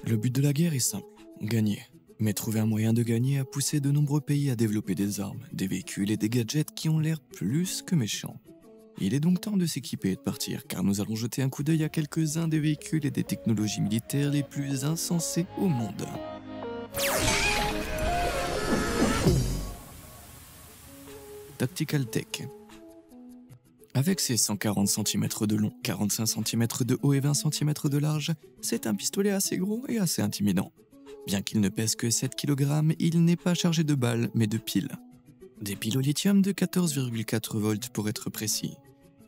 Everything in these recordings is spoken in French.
Le but de la guerre est simple, gagner. Mais trouver un moyen de gagner a poussé de nombreux pays à développer des armes, des véhicules et des gadgets qui ont l'air plus que méchants. Il est donc temps de s'équiper et de partir, car nous allons jeter un coup d'œil à quelques-uns des véhicules et des technologies militaires les plus insensées au monde. Tactical Tech. Avec ses 140 cm de long, 45 cm de haut et 20 cm de large, c'est un pistolet assez gros et assez intimidant. Bien qu'il ne pèse que 7 kg, il n'est pas chargé de balles, mais de piles. Des piles au lithium de 14,4 volts pour être précis.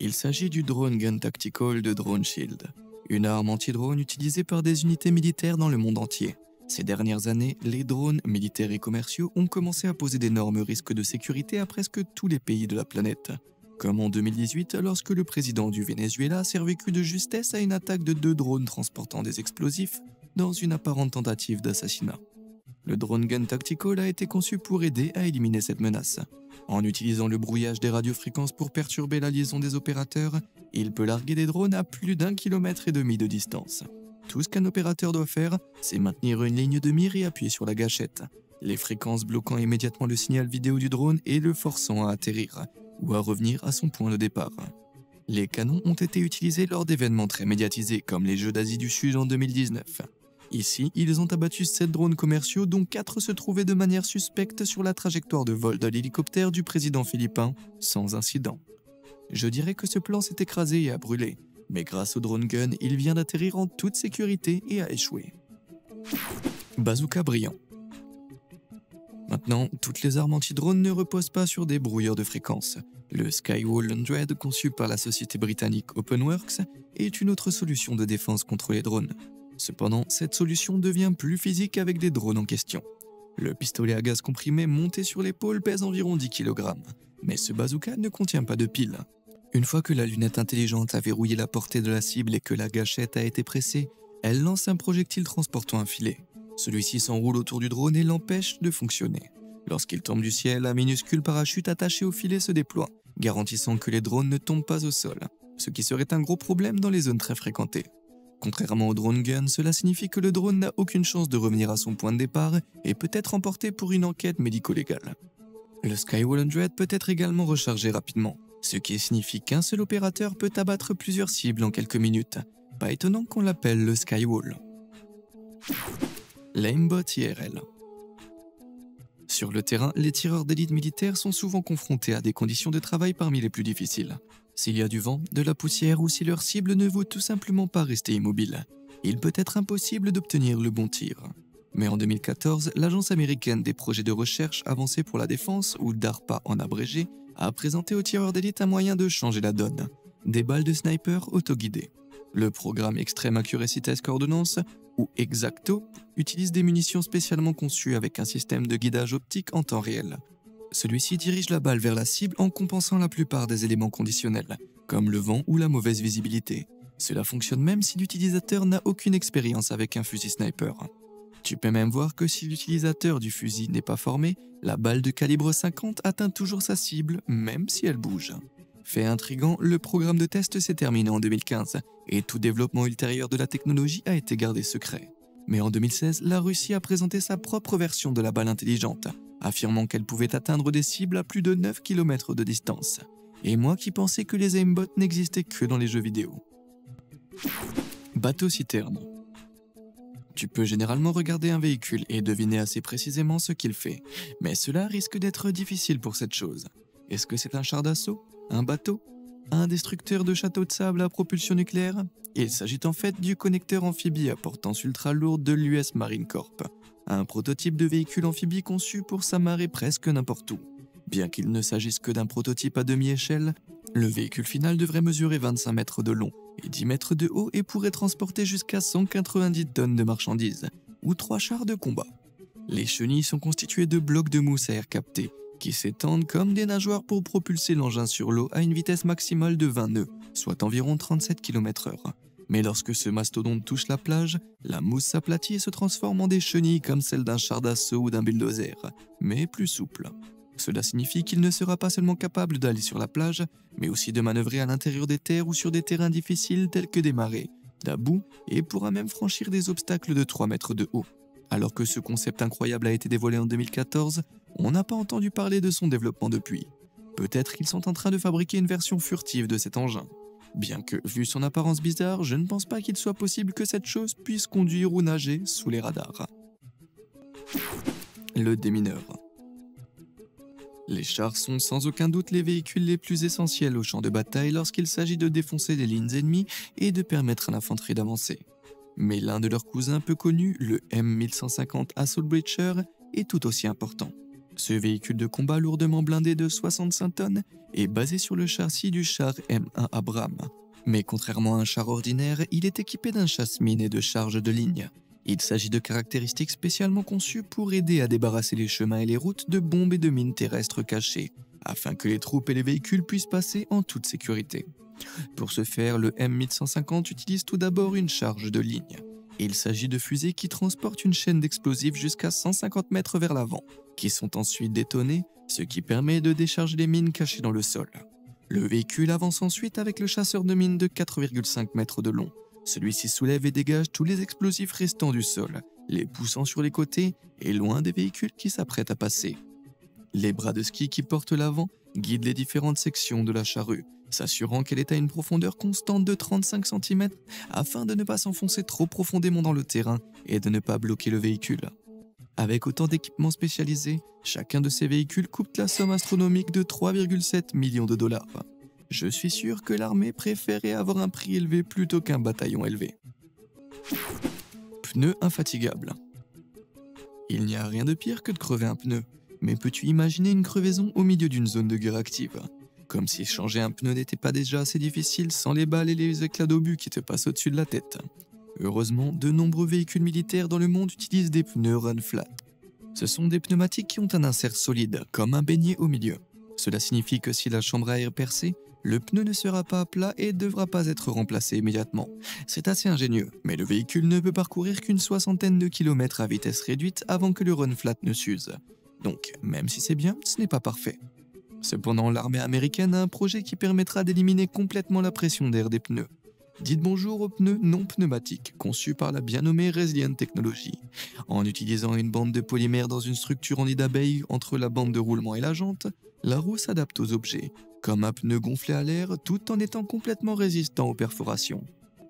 Il s'agit du Drone Gun Tactical de Drone Shield, une arme anti-drone utilisée par des unités militaires dans le monde entier. Ces dernières années, les drones militaires et commerciaux ont commencé à poser d'énormes risques de sécurité à presque tous les pays de la planète. Comme en 2018, lorsque le président du Venezuela a survécu de justesse à une attaque de 2 drones transportant des explosifs dans une apparente tentative d'assassinat. Le Drone Gun Tactical a été conçu pour aider à éliminer cette menace. En utilisant le brouillage des radiofréquences pour perturber la liaison des opérateurs, il peut larguer des drones à plus d'1,5 km de distance. Tout ce qu'un opérateur doit faire, c'est maintenir une ligne de mire et appuyer sur la gâchette, les fréquences bloquant immédiatement le signal vidéo du drone et le forçant à atterrir, ou à revenir à son point de départ. Les canons ont été utilisés lors d'événements très médiatisés comme les Jeux d'Asie du Sud en 2019. Ici, ils ont abattu 7 drones commerciaux dont 4 se trouvaient de manière suspecte sur la trajectoire de vol de l'hélicoptère du président philippin, sans incident. Je dirais que ce plan s'est écrasé et a brûlé, mais grâce au drone gun, il vient d'atterrir en toute sécurité et a échoué. Bazooka brillant. Maintenant, toutes les armes anti-drones ne reposent pas sur des brouilleurs de fréquences. Le Skywall 100, conçu par la société britannique OpenWorks, est une autre solution de défense contre les drones. Cependant, cette solution devient plus physique avec des drones en question. Le pistolet à gaz comprimé monté sur l'épaule pèse environ 10 kg, mais ce bazooka ne contient pas de piles. Une fois que la lunette intelligente a verrouillé la portée de la cible et que la gâchette a été pressée, elle lance un projectile transportant un filet. Celui-ci s'enroule autour du drone et l'empêche de fonctionner. Lorsqu'il tombe du ciel, un minuscule parachute attaché au filet se déploie, garantissant que les drones ne tombent pas au sol, ce qui serait un gros problème dans les zones très fréquentées. Contrairement au drone gun, cela signifie que le drone n'a aucune chance de revenir à son point de départ et peut être emporté pour une enquête médico-légale. Le Skywall 100 peut être également rechargé rapidement, ce qui signifie qu'un seul opérateur peut abattre plusieurs cibles en quelques minutes. Pas étonnant qu'on l'appelle le Skywall. L'aimbot IRL. Sur le terrain, les tireurs d'élite militaires sont souvent confrontés à des conditions de travail parmi les plus difficiles. S'il y a du vent, de la poussière ou si leur cible ne veut tout simplement pas rester immobile, il peut être impossible d'obtenir le bon tir. Mais en 2014, l'Agence américaine des projets de recherche avancés pour la défense, ou DARPA en abrégé, a présenté aux tireurs d'élite un moyen de changer la donne. Des balles de sniper autoguidées. Le programme Extreme Accuracy Test Coordinates, ou EXACTO, utilise des munitions spécialement conçues avec un système de guidage optique en temps réel. Celui-ci dirige la balle vers la cible en compensant la plupart des éléments conditionnels, comme le vent ou la mauvaise visibilité. Cela fonctionne même si l'utilisateur n'a aucune expérience avec un fusil sniper. Tu peux même voir que si l'utilisateur du fusil n'est pas formé, la balle de calibre 50 atteint toujours sa cible, même si elle bouge. Fait intriguant, le programme de test s'est terminé en 2015 et tout développement ultérieur de la technologie a été gardé secret. Mais en 2016, la Russie a présenté sa propre version de la balle intelligente, affirmant qu'elle pouvait atteindre des cibles à plus de 9 km de distance. Et moi qui pensais que les aimbots n'existaient que dans les jeux vidéo. Bateau-citerne. Tu peux généralement regarder un véhicule et deviner assez précisément ce qu'il fait, mais cela risque d'être difficile pour cette chose. Est-ce que c'est un char d'assaut? Un bateau? Un destructeur de château de sable à propulsion nucléaire? Il s'agit en fait du connecteur amphibie à portance ultra lourde de l'US Marine Corp, un prototype de véhicule amphibie conçu pour s'amarrer presque n'importe où. Bien qu'il ne s'agisse que d'un prototype à demi-échelle, le véhicule final devrait mesurer 25 mètres de long et 10 mètres de haut et pourrait transporter jusqu'à 190 tonnes de marchandises, ou 3 chars de combat. Les chenilles sont constituées de blocs de mousse à air capté, qui s'étendent comme des nageoires pour propulser l'engin sur l'eau à une vitesse maximale de 20 nœuds, soit environ 37 km/h. Mais lorsque ce mastodonte touche la plage, la mousse s'aplatit et se transforme en des chenilles comme celles d'un char d'assaut ou d'un bulldozer, mais plus souples. Cela signifie qu'il ne sera pas seulement capable d'aller sur la plage, mais aussi de manœuvrer à l'intérieur des terres ou sur des terrains difficiles tels que des marais, à bout et pourra même franchir des obstacles de 3 mètres de haut. Alors que ce concept incroyable a été dévoilé en 2014, on n'a pas entendu parler de son développement depuis. Peut-être qu'ils sont en train de fabriquer une version furtive de cet engin. Bien que, vu son apparence bizarre, je ne pense pas qu'il soit possible que cette chose puisse conduire ou nager sous les radars. Le démineur. Les chars sont sans aucun doute les véhicules les plus essentiels au champ de bataille lorsqu'il s'agit de défoncer les lignes ennemies et de permettre à l'infanterie d'avancer. Mais l'un de leurs cousins peu connus, le M1150 Assault Breacher, est tout aussi important. Ce véhicule de combat lourdement blindé de 65 tonnes est basé sur le châssis du char M1 Abrams. Mais contrairement à un char ordinaire, il est équipé d'un chasse-mine et de charges de ligne. Il s'agit de caractéristiques spécialement conçues pour aider à débarrasser les chemins et les routes de bombes et de mines terrestres cachées, afin que les troupes et les véhicules puissent passer en toute sécurité. Pour ce faire, le M1150 utilise tout d'abord une charge de ligne. Il s'agit de fusées qui transportent une chaîne d'explosifs jusqu'à 150 mètres vers l'avant, qui sont ensuite détonnées, ce qui permet de décharger les mines cachées dans le sol. Le véhicule avance ensuite avec le chasseur de mines de 4,5 mètres de long. Celui-ci soulève et dégage tous les explosifs restants du sol, les poussant sur les côtés et loin des véhicules qui s'apprêtent à passer. Les bras de ski qui portent l'avant guident les différentes sections de la charrue, s'assurant qu'elle est à une profondeur constante de 35 cm afin de ne pas s'enfoncer trop profondément dans le terrain et de ne pas bloquer le véhicule. Avec autant d'équipements spécialisés, chacun de ces véhicules coûte la somme astronomique de 3,7 millions de dollars. Je suis sûr que l'armée préférait avoir un prix élevé plutôt qu'un bataillon élevé. Pneus infatigables. Il n'y a rien de pire que de crever un pneu, mais peux-tu imaginer une crevaison au milieu d'une zone de guerre active? Comme si changer un pneu n'était pas déjà assez difficile sans les balles et les éclats d'obus qui te passent au-dessus de la tête. Heureusement, de nombreux véhicules militaires dans le monde utilisent des pneus run flat. Ce sont des pneumatiques qui ont un insert solide, comme un beignet au milieu. Cela signifie que si la chambre à air est percée, le pneu ne sera pas à plat et ne devra pas être remplacé immédiatement. C'est assez ingénieux, mais le véhicule ne peut parcourir qu'une soixantaine de kilomètres à vitesse réduite avant que le run flat ne s'use. Donc, même si c'est bien, ce n'est pas parfait. Cependant, l'armée américaine a un projet qui permettra d'éliminer complètement la pression d'air des pneus. Dites bonjour aux pneus non pneumatiques, conçus par la bien nommée Resilient Technology. En utilisant une bande de polymère dans une structure en nid d'abeille entre la bande de roulement et la jante, la roue s'adapte aux objets, comme un pneu gonflé à l'air tout en étant complètement résistant aux perforations.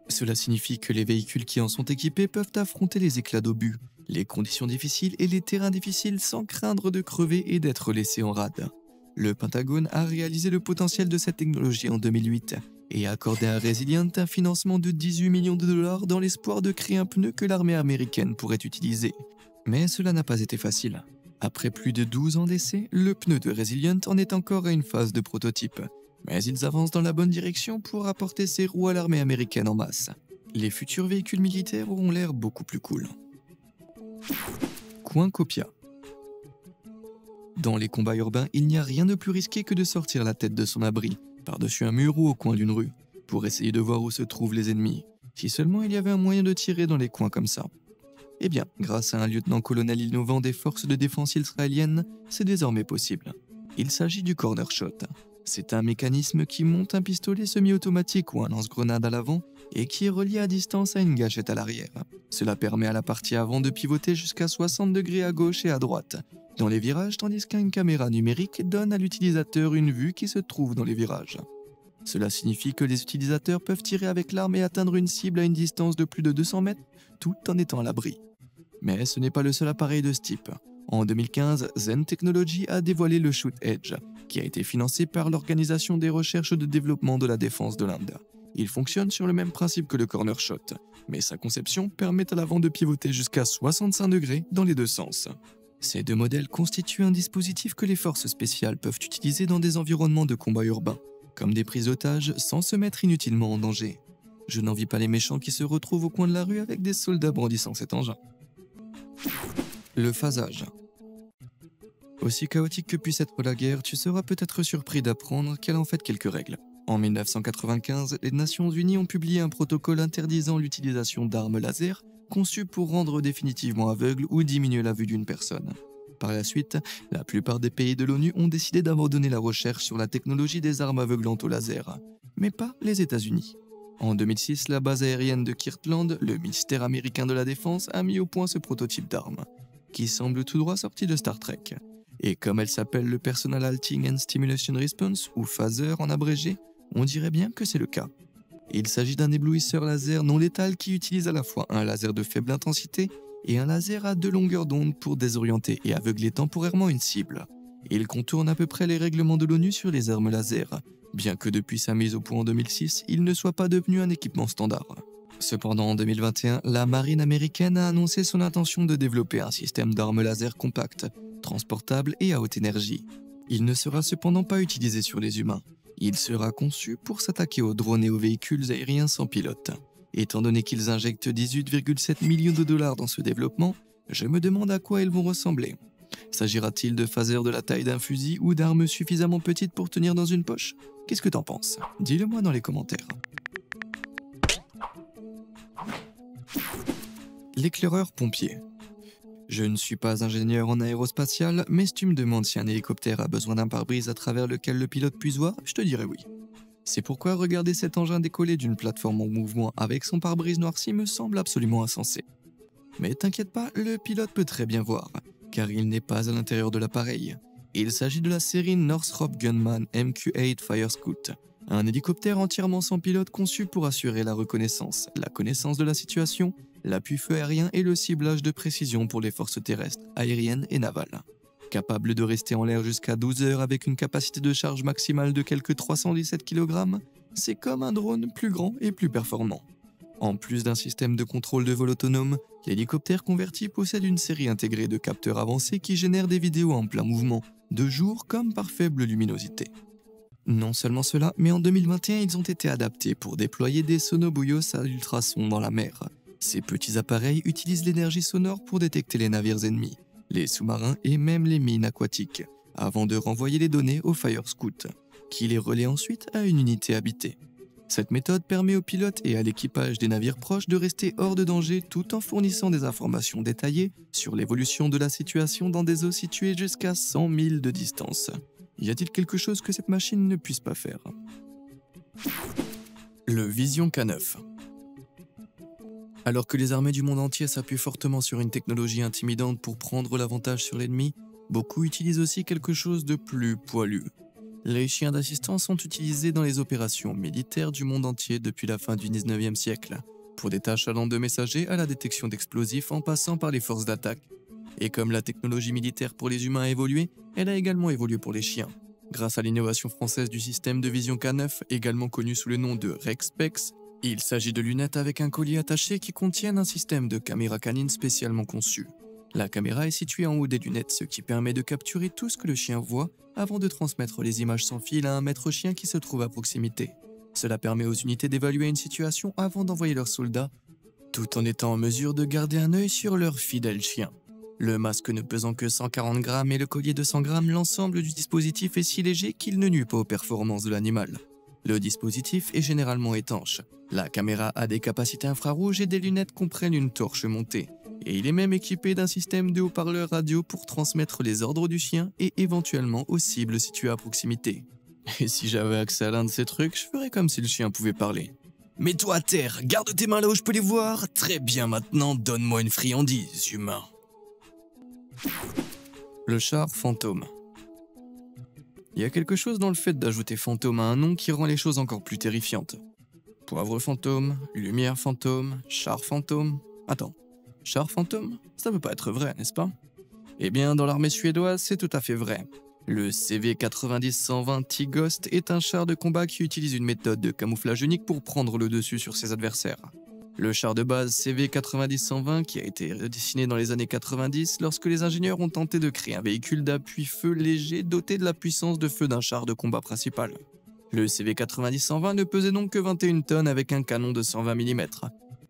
Cela signifie que les véhicules qui en sont équipés peuvent affronter les éclats d'obus, les conditions difficiles et les terrains difficiles sans craindre de crever et d'être laissés en rade. Le Pentagone a réalisé le potentiel de cette technologie en 2008 et a accordé à Resilient un financement de 18 millions de dollars dans l'espoir de créer un pneu que l'armée américaine pourrait utiliser. Mais cela n'a pas été facile. Après plus de 12 ans d'essai, le pneu de Resilient en est encore à une phase de prototype. Mais ils avancent dans la bonne direction pour apporter ces roues à l'armée américaine en masse. Les futurs véhicules militaires auront l'air beaucoup plus cool. Coincopia. Dans les combats urbains, il n'y a rien de plus risqué que de sortir la tête de son abri, par-dessus un mur ou au coin d'une rue, pour essayer de voir où se trouvent les ennemis. Si seulement il y avait un moyen de tirer dans les coins comme ça. Eh bien, grâce à un lieutenant-colonel innovant des forces de défense israéliennes, c'est désormais possible. Il s'agit du corner shot. C'est un mécanisme qui monte un pistolet semi-automatique ou un lance-grenade à l'avant et qui est relié à distance à une gâchette à l'arrière. Cela permet à la partie avant de pivoter jusqu'à 60 degrés à gauche et à droite dans les virages, tandis qu'une caméra numérique donne à l'utilisateur une vue qui se trouve dans les virages. Cela signifie que les utilisateurs peuvent tirer avec l'arme et atteindre une cible à une distance de plus de 200 mètres tout en étant à l'abri. Mais ce n'est pas le seul appareil de ce type. En 2015, Zen Technology a dévoilé le Shoot Edge, qui a été financé par l'Organisation des recherches de développement de la défense de l'Inde. Il fonctionne sur le même principe que le corner shot, mais sa conception permet à l'avant de pivoter jusqu'à 65 degrés dans les deux sens. Ces deux modèles constituent un dispositif que les forces spéciales peuvent utiliser dans des environnements de combat urbain, comme des prises d'otages sans se mettre inutilement en danger. Je n'envie pas les méchants qui se retrouvent au coin de la rue avec des soldats brandissant cet engin. Le phasage. Aussi chaotique que puisse être la guerre, tu seras peut-être surpris d'apprendre qu'elle a en fait quelques règles. En 1995, les Nations Unies ont publié un protocole interdisant l'utilisation d'armes laser conçues pour rendre définitivement aveugle ou diminuer la vue d'une personne. Par la suite, la plupart des pays de l'ONU ont décidé d'abandonner la recherche sur la technologie des armes aveuglantes au laser, mais pas les États-Unis. En 2006, la base aérienne de Kirtland, le ministère américain de la Défense, a mis au point ce prototype d'arme, qui semble tout droit sorti de Star Trek. Et comme elle s'appelle le Personal Halting and Stimulation Response, ou PHASER en abrégé, on dirait bien que c'est le cas. Il s'agit d'un éblouisseur laser non létal qui utilise à la fois un laser de faible intensité et un laser à 2 longueurs d'onde pour désorienter et aveugler temporairement une cible. Il contourne à peu près les règlements de l'ONU sur les armes laser, bien que depuis sa mise au point en 2006, il ne soit pas devenu un équipement standard. Cependant, en 2021, la marine américaine a annoncé son intention de développer un système d'armes laser compact, transportable et à haute énergie. Il ne sera cependant pas utilisé sur les humains. Il sera conçu pour s'attaquer aux drones et aux véhicules aériens sans pilote. Étant donné qu'ils injectent 18,7 millions de dollars dans ce développement, je me demande à quoi ils vont ressembler. S'agira-t-il de phasers de la taille d'un fusil ou d'armes suffisamment petites pour tenir dans une poche? Qu'est-ce que t'en penses? Dis-le-moi dans les commentaires. L'éclaireur pompier. Je ne suis pas ingénieur en aérospatial, mais si tu me demandes si un hélicoptère a besoin d'un pare-brise à travers lequel le pilote puisse voir, je te dirais oui. C'est pourquoi regarder cet engin décoller d'une plateforme en mouvement avec son pare-brise noirci me semble absolument insensé. Mais t'inquiète pas, le pilote peut très bien voir, car il n'est pas à l'intérieur de l'appareil. Il s'agit de la série Northrop Grumman MQ-8 Fire Scout, un hélicoptère entièrement sans pilote conçu pour assurer la reconnaissance, la connaissance de la situation, l'appui feu aérien et le ciblage de précision pour les forces terrestres, aériennes et navales. Capable de rester en l'air jusqu'à 12 heures avec une capacité de charge maximale de quelques 317 kg, c'est comme un drone plus grand et plus performant. En plus d'un système de contrôle de vol autonome, l'hélicoptère converti possède une série intégrée de capteurs avancés qui génèrent des vidéos en plein mouvement, de jour comme par faible luminosité. Non seulement cela, mais en 2021, ils ont été adaptés pour déployer des sonobuyos à ultrasons dans la mer. Ces petits appareils utilisent l'énergie sonore pour détecter les navires ennemis, les sous-marins et même les mines aquatiques, avant de renvoyer les données au Fire Scout, qui les relaie ensuite à une unité habitée. Cette méthode permet aux pilotes et à l'équipage des navires proches de rester hors de danger tout en fournissant des informations détaillées sur l'évolution de la situation dans des eaux situées jusqu'à 100 000 de distance. Y a-t-il quelque chose que cette machine ne puisse pas faire? Le Vision K9. Alors que les armées du monde entier s'appuient fortement sur une technologie intimidante pour prendre l'avantage sur l'ennemi, beaucoup utilisent aussi quelque chose de plus poilu. Les chiens d'assistance sont utilisés dans les opérations militaires du monde entier depuis la fin du 19e siècle, pour des tâches allant de messagers à la détection d'explosifs en passant par les forces d'attaque. Et comme la technologie militaire pour les humains a évolué, elle a également évolué pour les chiens. Grâce à l'innovation française du système de vision K9, également connu sous le nom de REXPEX, il s'agit de lunettes avec un collier attaché qui contiennent un système de caméra canine spécialement conçu. La caméra est située en haut des lunettes, ce qui permet de capturer tout ce que le chien voit avant de transmettre les images sans fil à un maître chien qui se trouve à proximité. Cela permet aux unités d'évaluer une situation avant d'envoyer leurs soldats, tout en étant en mesure de garder un œil sur leur fidèle chien. Le masque ne pesant que 140 grammes et le collier de 100 grammes, l'ensemble du dispositif est si léger qu'il ne nuit pas aux performances de l'animal. Le dispositif est généralement étanche. La caméra a des capacités infrarouges et des lunettes comprennent une torche montée. Et il est même équipé d'un système de haut-parleurs radio pour transmettre les ordres du chien et éventuellement aux cibles situées à proximité. Et si j'avais accès à l'un de ces trucs, je ferais comme si le chien pouvait parler. Mets-toi à terre, garde tes mains là où je peux les voir. Très bien, maintenant donne-moi une friandise, humain. Le char fantôme. Il y a quelque chose dans le fait d'ajouter fantôme à un nom qui rend les choses encore plus terrifiantes. Poivre fantôme, lumière fantôme, char fantôme... Attends, char fantôme? Ça peut pas être vrai, n'est-ce pas? Eh bien, dans l'armée suédoise, c'est tout à fait vrai. Le CV90-120 T-Ghost est un char de combat qui utilise une méthode de camouflage unique pour prendre le dessus sur ses adversaires. Le char de base CV90-120 qui a été dessiné dans les années 90 lorsque les ingénieurs ont tenté de créer un véhicule d'appui feu léger doté de la puissance de feu d'un char de combat principal. Le CV90-120 ne pesait donc que 21 tonnes avec un canon de 120 mm.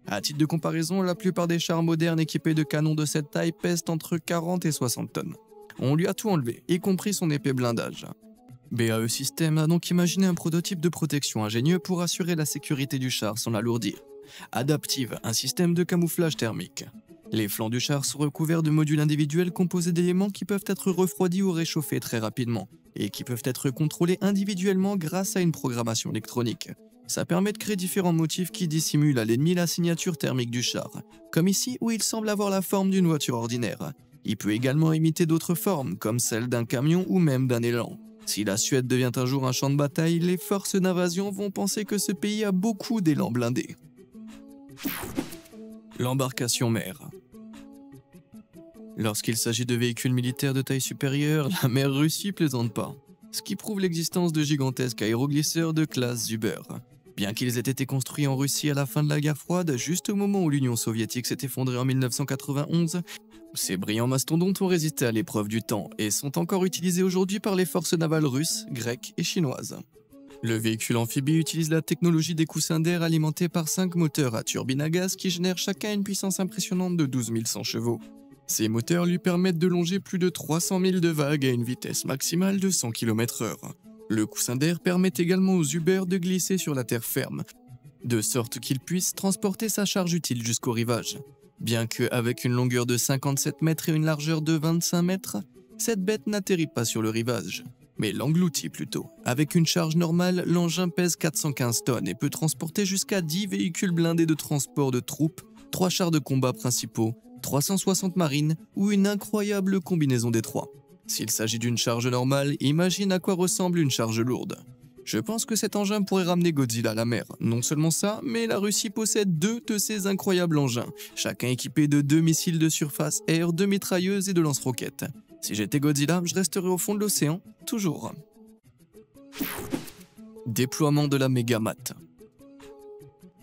À titre de comparaison, la plupart des chars modernes équipés de canons de cette taille pèsent entre 40 et 60 tonnes. On lui a tout enlevé, y compris son épais blindage. BAE Systems a donc imaginé un prototype de protection ingénieux pour assurer la sécurité du char sans l'alourdir. Adaptive, un système de camouflage thermique. Les flancs du char sont recouverts de modules individuels composés d'éléments qui peuvent être refroidis ou réchauffés très rapidement et qui peuvent être contrôlés individuellement grâce à une programmation électronique. Ça permet de créer différents motifs qui dissimulent à l'ennemi la signature thermique du char, comme ici où il semble avoir la forme d'une voiture ordinaire. Il peut également imiter d'autres formes, comme celle d'un camion ou même d'un élan. Si la Suède devient un jour un champ de bataille, les forces d'invasion vont penser que ce pays a beaucoup d'élans blindés. L'embarcation mer. Lorsqu'il s'agit de véhicules militaires de taille supérieure, la mer Russie plaisante pas, ce qui prouve l'existence de gigantesques aéroglisseurs de classe Zuber. Bien qu'ils aient été construits en Russie à la fin de la guerre froide, juste au moment où l'Union soviétique s'est effondrée en 1991, ces brillants mastodontes ont résisté à l'épreuve du temps et sont encore utilisés aujourd'hui par les forces navales russes, grecques et chinoises. Le véhicule amphibie utilise la technologie des coussins d'air alimentés par 5 moteurs à turbine à gaz qui génèrent chacun une puissance impressionnante de 12 100 chevaux. Ces moteurs lui permettent de longer plus de 300 000 de vagues à une vitesse maximale de 100 km/h. Le coussin d'air permet également aux Uber de glisser sur la terre ferme, de sorte qu'il puisse transporter sa charge utile jusqu'au rivage. Bien qu'avec une longueur de 57 mètres et une largeur de 25 mètres, cette bête n'atterrit pas sur le rivage, mais l'engloutit plutôt. Avec une charge normale, l'engin pèse 415 tonnes et peut transporter jusqu'à 10 véhicules blindés de transport de troupes, 3 chars de combat principaux, 360 marines ou une incroyable combinaison des trois. S'il s'agit d'une charge normale, imagine à quoi ressemble une charge lourde. Je pense que cet engin pourrait ramener Godzilla à la mer. Non seulement ça, mais la Russie possède 2 de ces incroyables engins, chacun équipé de 2 missiles de surface air, 2 mitrailleuses et de lance-roquettes. Si j'étais Godzilla, je resterais au fond de l'océan, toujours. Déploiement de la Mégamat.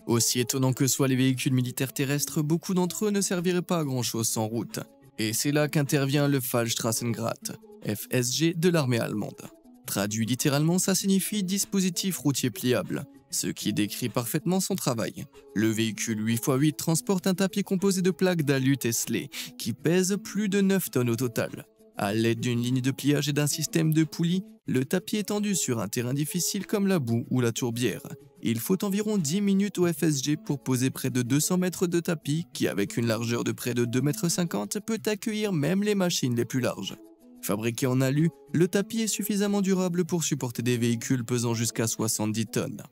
Aussi étonnant que soient les véhicules militaires terrestres, beaucoup d'entre eux ne serviraient pas à grand chose sans route. Et c'est là qu'intervient le Fallstrassengrad, FSG de l'armée allemande. Traduit littéralement, ça signifie dispositif routier pliable, ce qui décrit parfaitement son travail. Le véhicule 8x8 transporte un tapis composé de plaques d'alu tesselées, qui pèse plus de 9 tonnes au total. À l'aide d'une ligne de pliage et d'un système de poulies, le tapis est tendu sur un terrain difficile comme la boue ou la tourbière. Il faut environ 10 minutes au FSG pour poser près de 200 mètres de tapis qui, avec une largeur de près de 2,50 m, peut accueillir même les machines les plus larges. Fabriqué en alu, le tapis est suffisamment durable pour supporter des véhicules pesant jusqu'à 70 tonnes,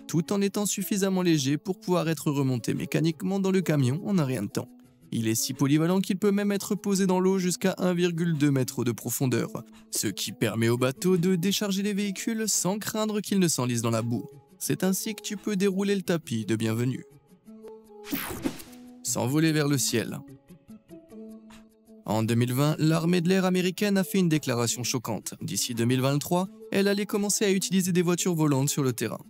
tout en étant suffisamment léger pour pouvoir être remonté mécaniquement dans le camion en un rien de temps. Il est si polyvalent qu'il peut même être posé dans l'eau jusqu'à 1,2 m de profondeur, ce qui permet au bateau de décharger les véhicules sans craindre qu'ils ne s'enlisent dans la boue. C'est ainsi que tu peux dérouler le tapis de bienvenue. S'envoler vers le ciel. En 2020, l'armée de l'air américaine a fait une déclaration choquante. D'ici 2023, elle allait commencer à utiliser des voitures volantes sur le terrain.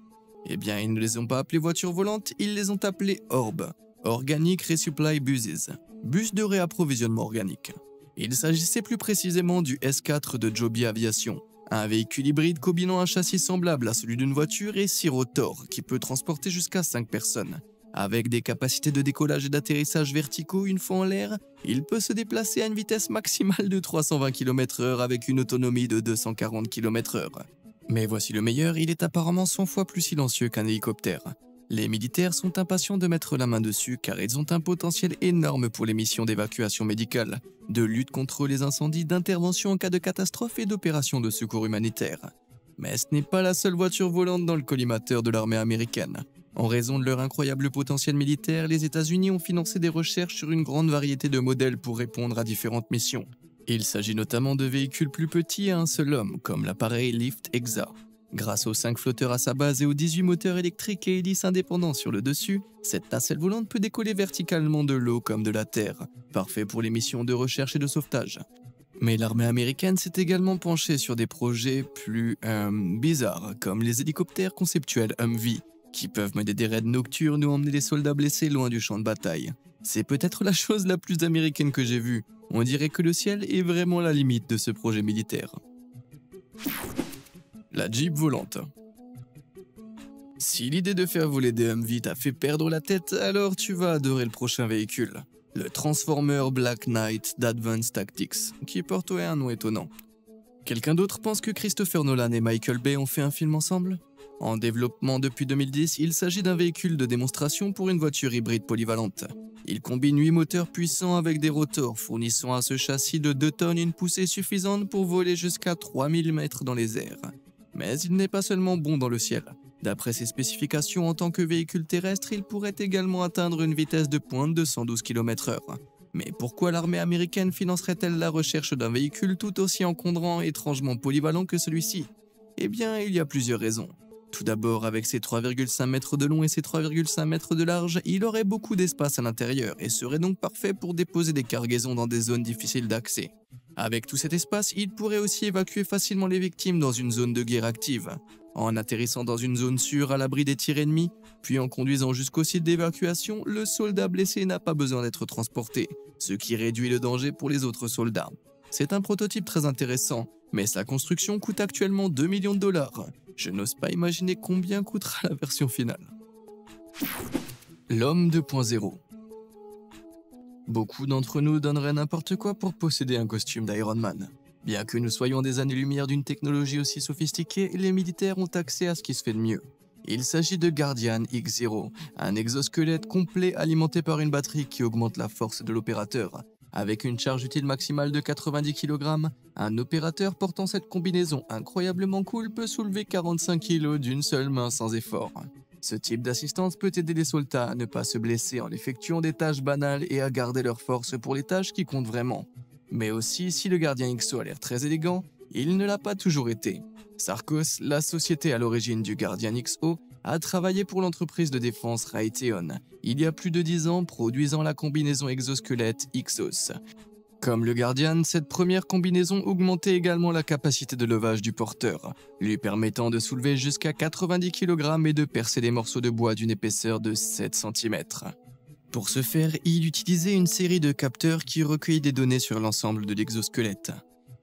Eh bien, ils ne les ont pas appelées voitures volantes, ils les ont appelées ORB, Organic Resupply Buses, bus de réapprovisionnement organique. Il s'agissait plus précisément du S4 de Joby Aviation, un véhicule hybride combinant un châssis semblable à celui d'une voiture et 6 rotors qui peut transporter jusqu'à 5 personnes. Avec des capacités de décollage et d'atterrissage verticaux une fois en l'air, il peut se déplacer à une vitesse maximale de 320 km/h avec une autonomie de 240 km/h. Mais voici le meilleur, il est apparemment 100 fois plus silencieux qu'un hélicoptère. Les militaires sont impatients de mettre la main dessus car ils ont un potentiel énorme pour les missions d'évacuation médicale, de lutte contre les incendies, d'intervention en cas de catastrophe et d'opérations de secours humanitaire. Mais ce n'est pas la seule voiture volante dans le collimateur de l'armée américaine. En raison de leur incroyable potentiel militaire, les États-Unis ont financé des recherches sur une grande variété de modèles pour répondre à différentes missions. Il s'agit notamment de véhicules plus petits à un seul homme, comme l'appareil Lift Exa. Grâce aux 5 flotteurs à sa base et aux 18 moteurs électriques et hélices indépendants sur le dessus, cette nacelle volante peut décoller verticalement de l'eau comme de la terre, parfait pour les missions de recherche et de sauvetage. Mais l'armée américaine s'est également penchée sur des projets plus bizarres, comme les hélicoptères conceptuels Humvee, qui peuvent mener des raids nocturnes ou emmener les soldats blessés loin du champ de bataille. C'est peut-être la chose la plus américaine que j'ai vue. On dirait que le ciel est vraiment la limite de ce projet militaire. La Jeep volante. Si l'idée de faire voler des Humvee t'a fait perdre la tête, alors tu vas adorer le prochain véhicule. Le Transformer Black Knight d'Advanced Tactics, qui porte un nom étonnant. Quelqu'un d'autre pense que Christopher Nolan et Michael Bay ont fait un film ensemble ? En développement depuis 2010, il s'agit d'un véhicule de démonstration pour une voiture hybride polyvalente. Il combine 8 moteurs puissants avec des rotors, fournissant à ce châssis de 2 tonnes une poussée suffisante pour voler jusqu'à 3000 mètres dans les airs. Mais il n'est pas seulement bon dans le ciel. D'après ses spécifications en tant que véhicule terrestre, il pourrait également atteindre une vitesse de pointe de 112 km/h. Mais pourquoi l'armée américaine financerait-elle la recherche d'un véhicule tout aussi encombrant et étrangement polyvalent que celui-ci? Eh bien, il y a plusieurs raisons. Tout d'abord, avec ses 3,5 mètres de long et ses 3,5 mètres de large, il aurait beaucoup d'espace à l'intérieur et serait donc parfait pour déposer des cargaisons dans des zones difficiles d'accès. Avec tout cet espace, il pourrait aussi évacuer facilement les victimes dans une zone de guerre active, en atterrissant dans une zone sûre à l'abri des tirs ennemis, puis en conduisant jusqu'au site d'évacuation, le soldat blessé n'a pas besoin d'être transporté, ce qui réduit le danger pour les autres soldats. C'est un prototype très intéressant, mais sa construction coûte actuellement 2 millions de dollars. Je n'ose pas imaginer combien coûtera la version finale. L'homme 2.0. Beaucoup d'entre nous donneraient n'importe quoi pour posséder un costume d'Iron Man. Bien que nous soyons des années-lumière d'une technologie aussi sophistiquée, les militaires ont accès à ce qui se fait de mieux. Il s'agit de Guardian X-Zero, un exosquelette complet alimenté par une batterie qui augmente la force de l'opérateur. Avec une charge utile maximale de 90 kg, un opérateur portant cette combinaison incroyablement cool peut soulever 45 kg d'une seule main sans effort. Ce type d'assistance peut aider les soldats à ne pas se blesser en effectuant des tâches banales et à garder leur force pour les tâches qui comptent vraiment. Mais aussi, si le Guardian XO a l'air très élégant, il ne l'a pas toujours été. Sarcos, la société à l'origine du Guardian XO, a travaillé pour l'entreprise de défense Raytheon, il y a plus de 10 ans, produisant la combinaison exosquelette Xos. Comme le Guardian, cette première combinaison augmentait également la capacité de levage du porteur, lui permettant de soulever jusqu'à 90 kg et de percer des morceaux de bois d'une épaisseur de 7 cm. Pour ce faire, il utilisait une série de capteurs qui recueillaient des données sur l'ensemble de l'exosquelette.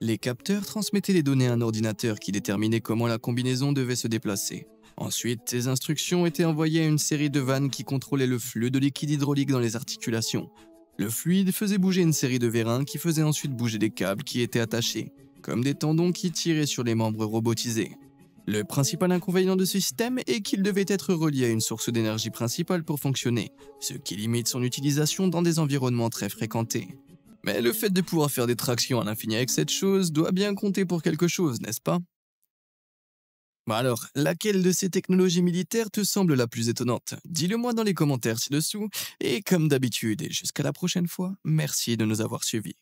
Les capteurs transmettaient les données à un ordinateur qui déterminait comment la combinaison devait se déplacer. Ensuite, ces instructions étaient envoyées à une série de vannes qui contrôlaient le flux de liquide hydraulique dans les articulations. Le fluide faisait bouger une série de vérins qui faisaient ensuite bouger des câbles qui étaient attachés, comme des tendons qui tiraient sur les membres robotisés. Le principal inconvénient de ce système est qu'il devait être relié à une source d'énergie principale pour fonctionner, ce qui limite son utilisation dans des environnements très fréquentés. Mais le fait de pouvoir faire des tractions à l'infini avec cette chose doit bien compter pour quelque chose, n'est-ce pas? Bon alors, laquelle de ces technologies militaires te semble la plus étonnante? Dis-le moi dans les commentaires ci-dessous, et comme d'habitude et jusqu'à la prochaine fois, merci de nous avoir suivis.